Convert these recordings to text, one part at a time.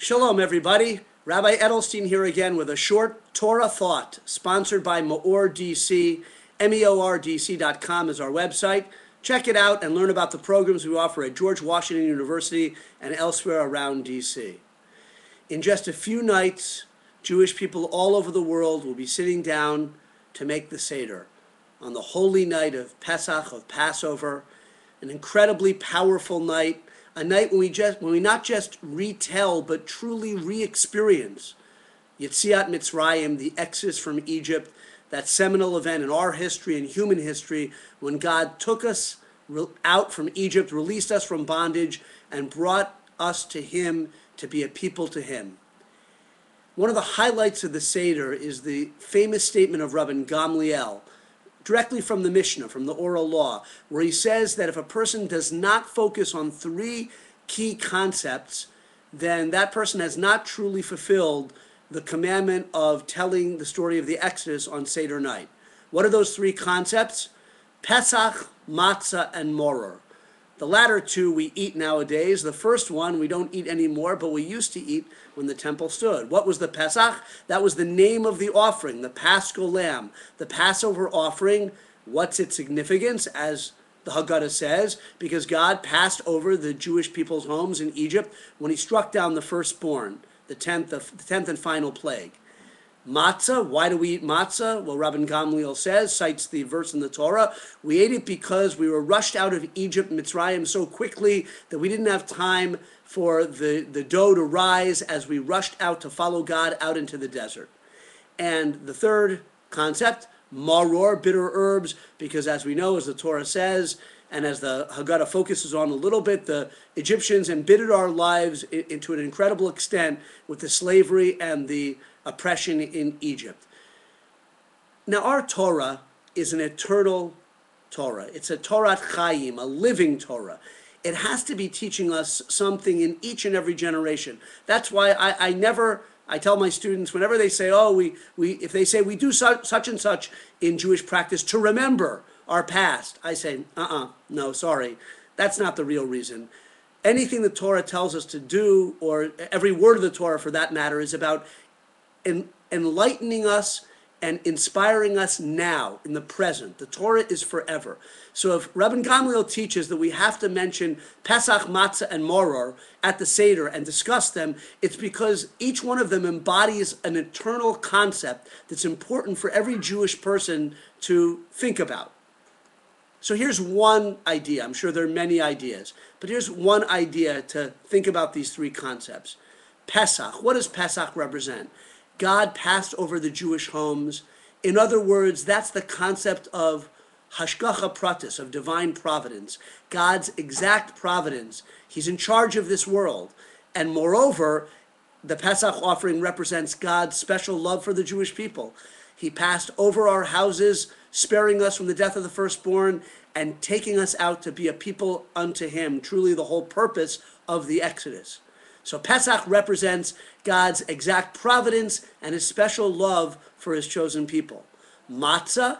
Shalom, everybody. Rabbi Edelstein here again with a short Torah thought, sponsored by MEOR DC. MEORDC.com is our website. Check it out and learn about the programs we offer at George Washington University and elsewhere around DC. In just a few nights, Jewish people all over the world will be sitting down to make the Seder on the holy night of Pesach, of Passover, an incredibly powerful night, a night when we not just retell but truly re-experience Yetziat Mitzrayim, the exodus from Egypt, that seminal event in our history and human history when God took us out from Egypt, released us from bondage, and brought us to Him to be a people to Him. One of the highlights of the Seder is the famous statement of Rabbi Gamliel, directly from the Mishnah, from the oral law, where he says that if a person does not focus on three key concepts, then that person has not truly fulfilled the commandment of telling the story of the Exodus on Seder night. What are those three concepts? Pesach, Matzah, and MEOR. The latter two we eat nowadays. The first one we don't eat anymore, but we used to eat when the temple stood. What was the Pesach? That was the name of the offering, the Paschal Lamb, the Passover offering. What's its significance? As the Haggadah says, because God passed over the Jewish people's homes in Egypt when He struck down the firstborn, the 10th and final plague. Matzah, why do we eat matzah? Well, Rabbi Gamliel cites the verse in the Torah. We ate it because we were rushed out of Egypt, Mitzrayim, so quickly that we didn't have time for the dough to rise as we rushed out to follow God out into the desert. And the third concept, MEOR, bitter herbs, because as we know, as the Torah says, and as the Haggadah focuses on a little bit, the Egyptians embittered our lives into an incredible extent with the slavery and the oppression in Egypt. Now, our Torah is an eternal Torah. It's a Torat Chaim, a living Torah. It has to be teaching us something in each and every generation. That's why I tell my students, whenever they say, if they say we do such and such in Jewish practice to remember our past, I say, no, sorry, that's not the real reason. Anything the Torah tells us to do, or every word of the Torah for that matter, is about enlightening us and inspiring us now, in the present. The Torah is forever. So if Rabbi Gamliel teaches that we have to mention Pesach, Matzah, and MEOR at the Seder and discuss them, it's because each one of them embodies an eternal concept that's important for every Jewish person to think about. So here's one idea. I'm sure there are many ideas, but here's one idea to think about these three concepts. Pesach. What does Pesach represent? God passed over the Jewish homes. In other words, that's the concept of hashgacha pratis, of divine providence, God's exact providence. He's in charge of this world. And moreover, the Pesach offering represents God's special love for the Jewish people. He passed over our houses, sparing us from the death of the firstborn and taking us out to be a people unto Him, truly the whole purpose of the Exodus. So Pesach represents God's exact providence and His special love for His chosen people. Matzah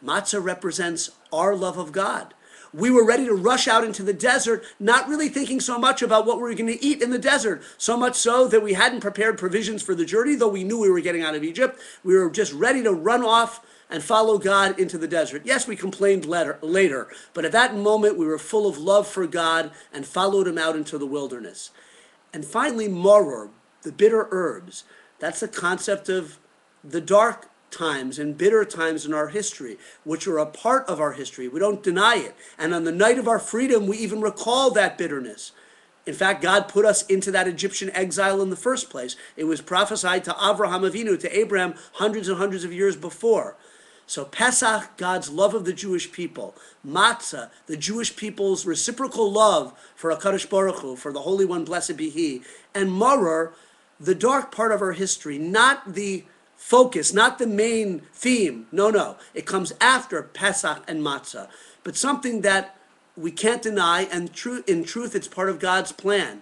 represents our love of God. We were ready to rush out into the desert, not really thinking so much about what we were going to eat in the desert, so much so that we hadn't prepared provisions for the journey, though we knew we were getting out of Egypt. We were just ready to run off and follow God into the desert. Yes, we complained later, but at that moment we were full of love for God and followed Him out into the wilderness. And finally, MEOR, the bitter herbs. That's the concept of the dark times and bitter times in our history, which are a part of our history. We don't deny it. And on the night of our freedom, we even recall that bitterness. In fact, God put us into that Egyptian exile in the first place. It was prophesied to Avraham Avinu, to Abraham, hundreds and hundreds of years before. So Pesach, God's love of the Jewish people. Matzah, the Jewish people's reciprocal love for HaKadosh Baruch Hu, for the Holy One, blessed be He. And MEOR, the dark part of our history, not the focus, not the main theme. No. It comes after Pesach and Matzah. But something that we can't deny, and in truth, it's part of God's plan.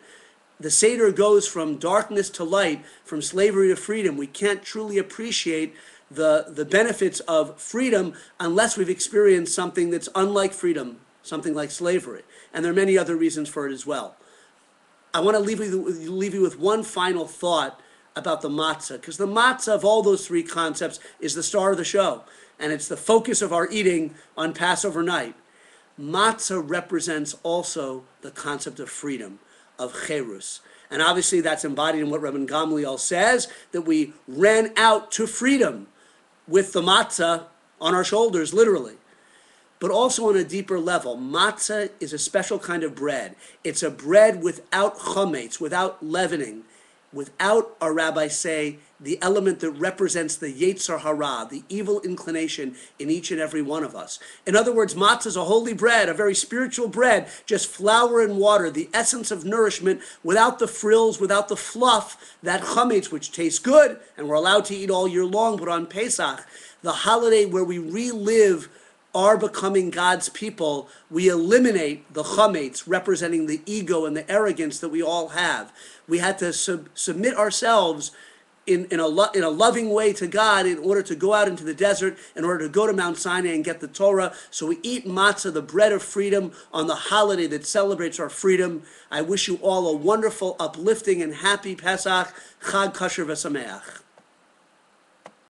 The Seder goes from darkness to light, from slavery to freedom. We can't truly appreciate the benefits of freedom unless we've experienced something that's unlike freedom, something like slavery. And there are many other reasons for it as well. I want to leave you with one final thought about the matzah, because the matzah of all those three concepts is the star of the show, and it's the focus of our eating on Passover night. Matzah represents also the concept of freedom, of cherus. And obviously that's embodied in what Rabbi Gamliel says, that we ran out to freedom with the matzah on our shoulders, literally. But also on a deeper level, matzah is a special kind of bread. It's a bread without chametz, without leavening, without, our rabbis say, the element that represents the yetzer hara, the evil inclination in each and every one of us. In other words, matzah is a holy bread, a very spiritual bread, just flour and water, the essence of nourishment, without the frills, without the fluff, that chametz, which tastes good, and we're allowed to eat all year long, but on Pesach, the holiday where we relive are becoming God's people, we eliminate the chametz, representing the ego and the arrogance that we all have. We had to submit ourselves in a loving way to God in order to go out into the desert, in order to go to Mount Sinai and get the Torah. So we eat matzah, the bread of freedom, on the holiday that celebrates our freedom. I wish you all a wonderful, uplifting, and happy Pesach. Chag Kasher V'Sameach.